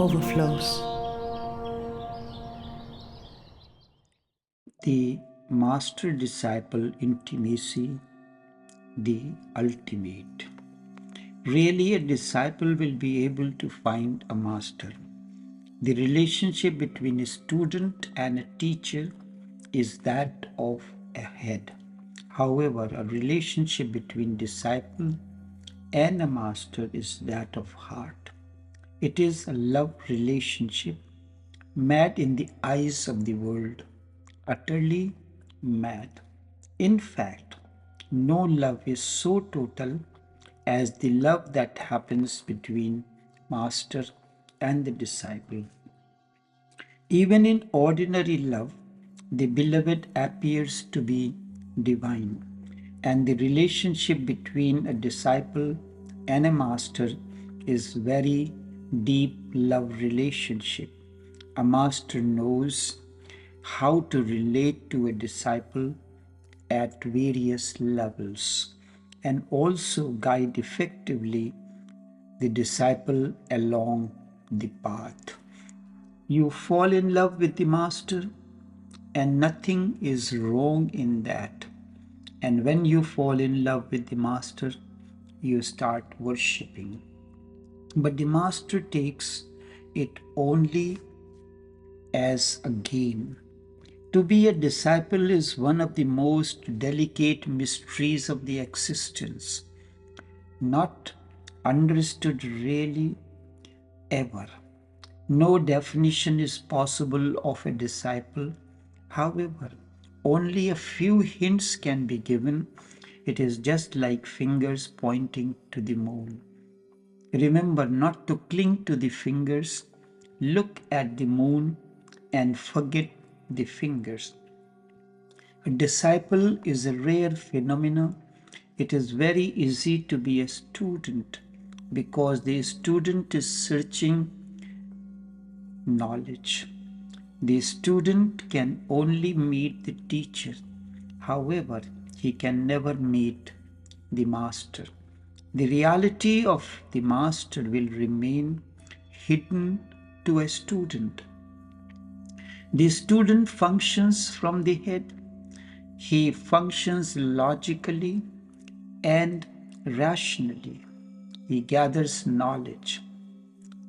Overflows. The master-disciple intimacy, the ultimate. Really, a disciple will be able to find a master. The relationship between a student and a teacher is that of a head. However, a relationship between disciple and a master is that of heart. It is a love relationship, mad in the eyes of the world, utterly mad. In fact, no love is so total as the love that happens between master and the disciple. Even in ordinary love, the beloved appears to be divine, and the relationship between a disciple and a master is very deep love relationship. A master knows how to relate to a disciple at various levels and also guide effectively the disciple along the path. You fall in love with the master, and nothing is wrong in that. And when you fall in love with the master, you start worshipping. But the master takes it only as a game. To be a disciple is one of the most delicate mysteries of the existence, not understood really ever. No definition is possible of a disciple. However, only a few hints can be given. It is just like fingers pointing to the moon. Remember not to cling to the fingers. Look at the moon and forget the fingers. A disciple is a rare phenomenon. It is very easy to be a student because the student is searching knowledge. The student can only meet the teacher. However, he can never meet the master. The reality of the master will remain hidden to a student. The student functions from the head. He functions logically and rationally. He gathers knowledge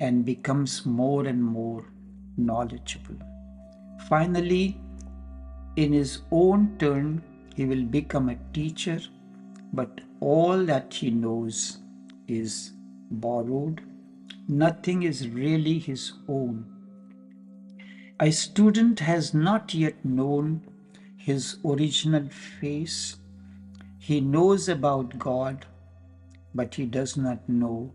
and becomes more and more knowledgeable. Finally, in his own turn, he will become a teacher, but all that he knows is borrowed. Nothing is really his own. A student has not yet known his original face. He knows about God, but he does not know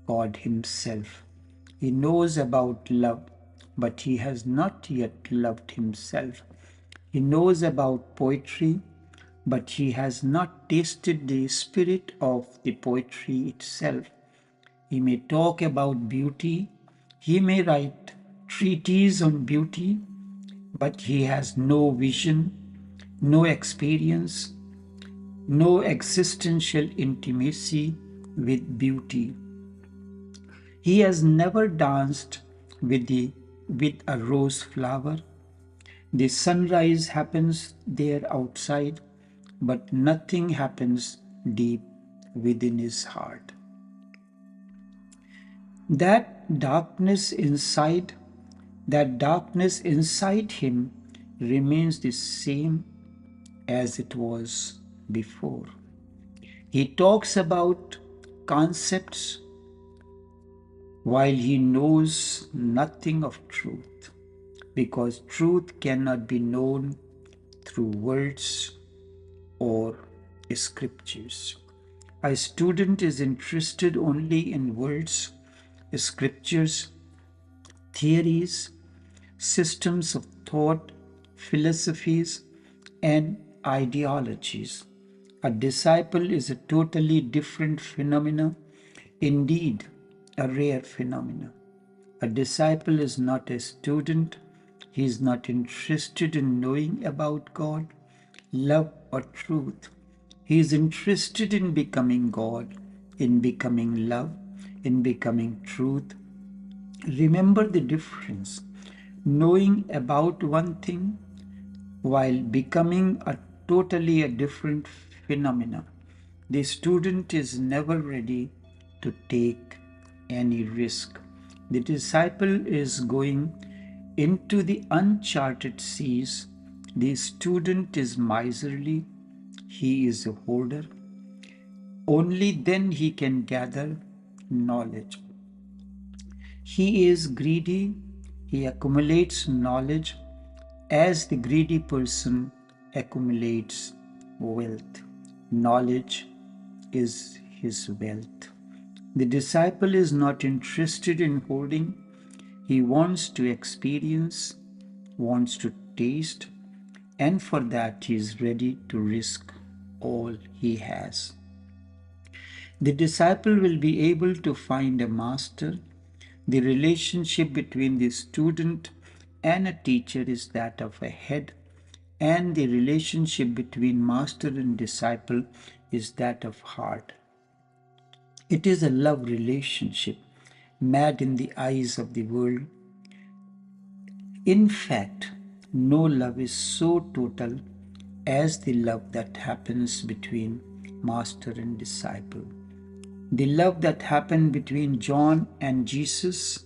God himself. He knows about love, but he has not yet loved himself. He knows about poetry, but he has not tasted the spirit of the poetry itself. He may talk about beauty, he may write treatises on beauty, but he has no vision, no experience, no existential intimacy with beauty. He has never danced with a rose flower. The sunrise happens there outside, but nothing happens deep within his heart. That darkness inside him remains the same as it was before. He talks about concepts while he knows nothing of truth, because truth cannot be known through words or scriptures. A student is interested only in words, scriptures, theories, systems of thought, philosophies, and ideologies. A disciple is a totally different phenomenon, indeed, a rare phenomenon. A disciple is not a student. He is not interested in knowing about God, love, or truth. He is interested in becoming God, in becoming love, in becoming truth, Remember the difference. Knowing about one thing while becoming a totally a different phenomena. The student is never ready to take any risk. The disciple is going into the uncharted seas. The student is miserly. He is a hoarder. Only then he can gather knowledge. He is greedy. He accumulates knowledge as the greedy person accumulates wealth. Knowledge is his wealth. The disciple is not interested in holding. He wants to experience, wants to taste, and for that he is ready to risk all he has. The disciple will be able to find a master. The relationship between the student and a teacher is that of a head, and the relationship between master and disciple is that of heart. It is a love relationship, mad in the eyes of the world. In fact, no love is so total as the love that happens between master and disciple. The love that happened between John and Jesus,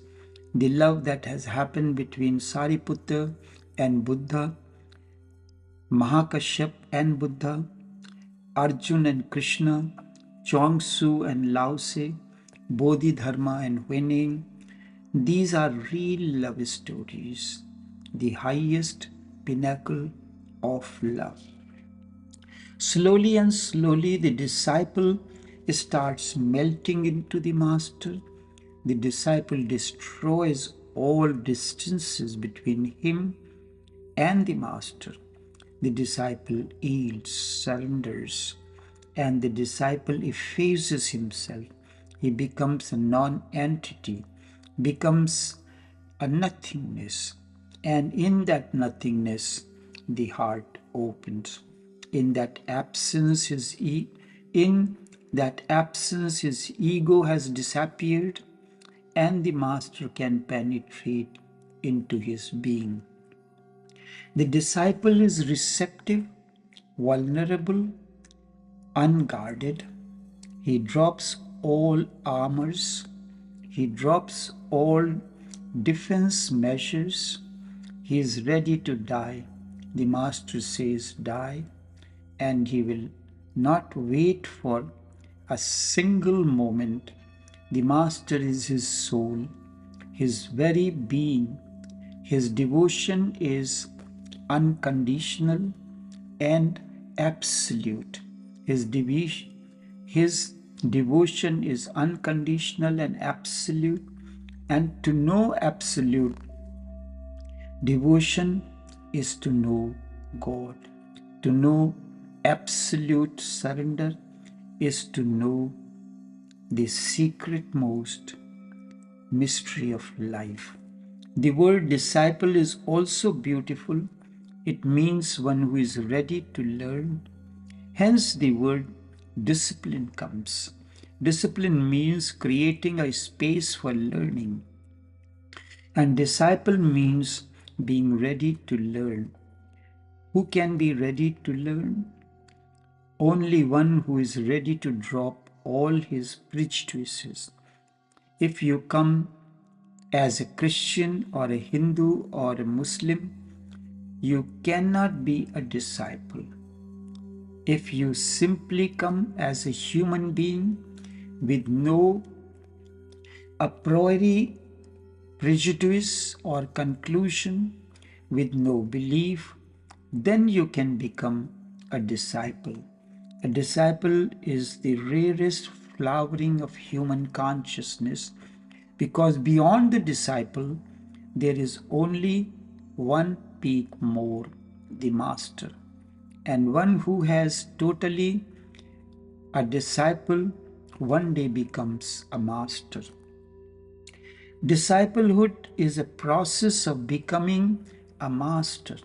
the love that has happened between Sariputta and Buddha, Mahakashyap and Buddha, Arjun and Krishna, Chuang-Tzu and Lao Tse, Bodhidharma and Huineng. These are real love stories, the highest pinnacle of love. Slowly and slowly, the disciple starts melting into the master. The disciple destroys all distances between him and the master. The disciple yields, surrenders, and the disciple effaces himself. He becomes a non-entity, becomes a nothingness, and in that nothingness, the heart opens. In that absence, his ego has disappeared, and the master can penetrate into his being. The disciple is receptive, vulnerable, unguarded. He drops all armors. He drops all defense measures. He is ready to die. The master says, die, and he will not wait for a single moment. The master is his soul, his very being. His devotion is unconditional and absolute. His devotion is unconditional and absolute. And to know absolute devotion is to know God. To know absolute surrender is to know the secret-most mystery of life. The word disciple is also beautiful. It means one who is ready to learn. Hence the word discipline comes. Discipline means creating a space for learning. And disciple means being ready to learn. Who can be ready to learn? Only one who is ready to drop all his prejudices. If you come as a Christian or a Hindu or a Muslim, you cannot be a disciple. If you simply come as a human being with no a priori prejudice or conclusion, with no belief, then you can become a disciple. A disciple is the rarest flowering of human consciousness, because beyond the disciple, there is only one peak more, the master. And one who has totally a disciple one day becomes a master. Disciplehood is a process of becoming a master,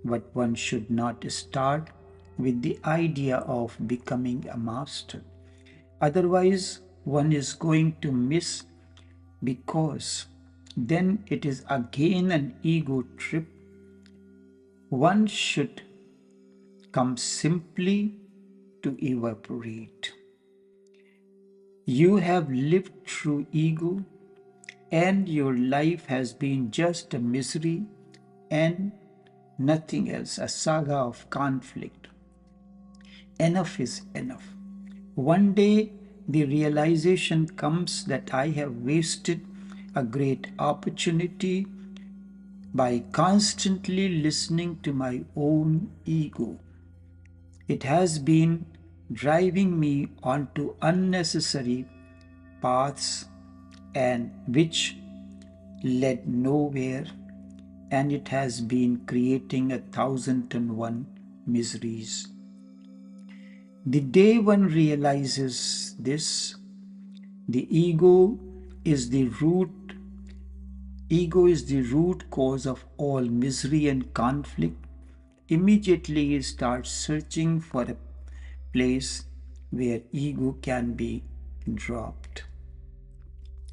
but one should not start with the idea of becoming a master. Otherwise, one is going to miss, because then it is again an ego trip. One should come simply to evaporate. You have lived through ego, and your life has been just a misery and nothing else, a saga of conflict. Enough is enough. One day the realization comes that I have wasted a great opportunity by constantly listening to my own ego. It has been driving me onto unnecessary paths and which led nowhere, and it has been creating 1,001 miseries. The day one realizes this, the ego is the root cause of all misery and conflict. Immediately he starts searching for a place where ego can be dropped.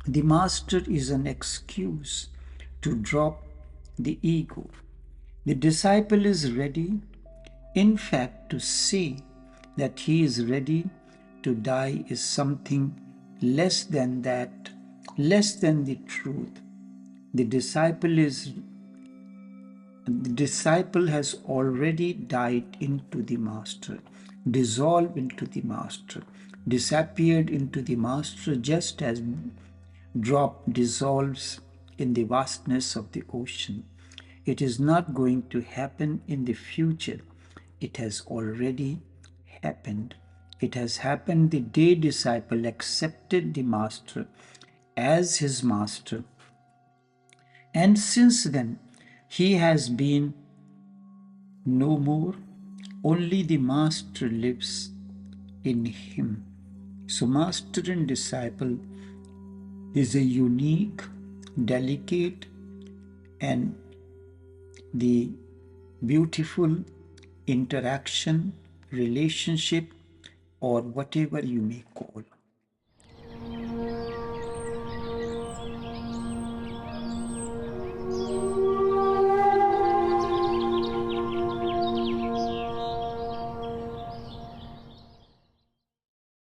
The master is an excuse to drop the ego. The disciple is ready, in fact, to say that he is ready to die is something less than that, less than the truth. The disciple has already died into the master, dissolved into the master, disappeared into the master, just as drop dissolves in the vastness of the ocean. It is not going to happen in the future. It has already happened. It has happened the day disciple accepted the master as his master. And since then, he has been no more. Only the master lives in him. So master and disciple is a unique, delicate, and the beautiful interaction, relationship, or whatever you may call.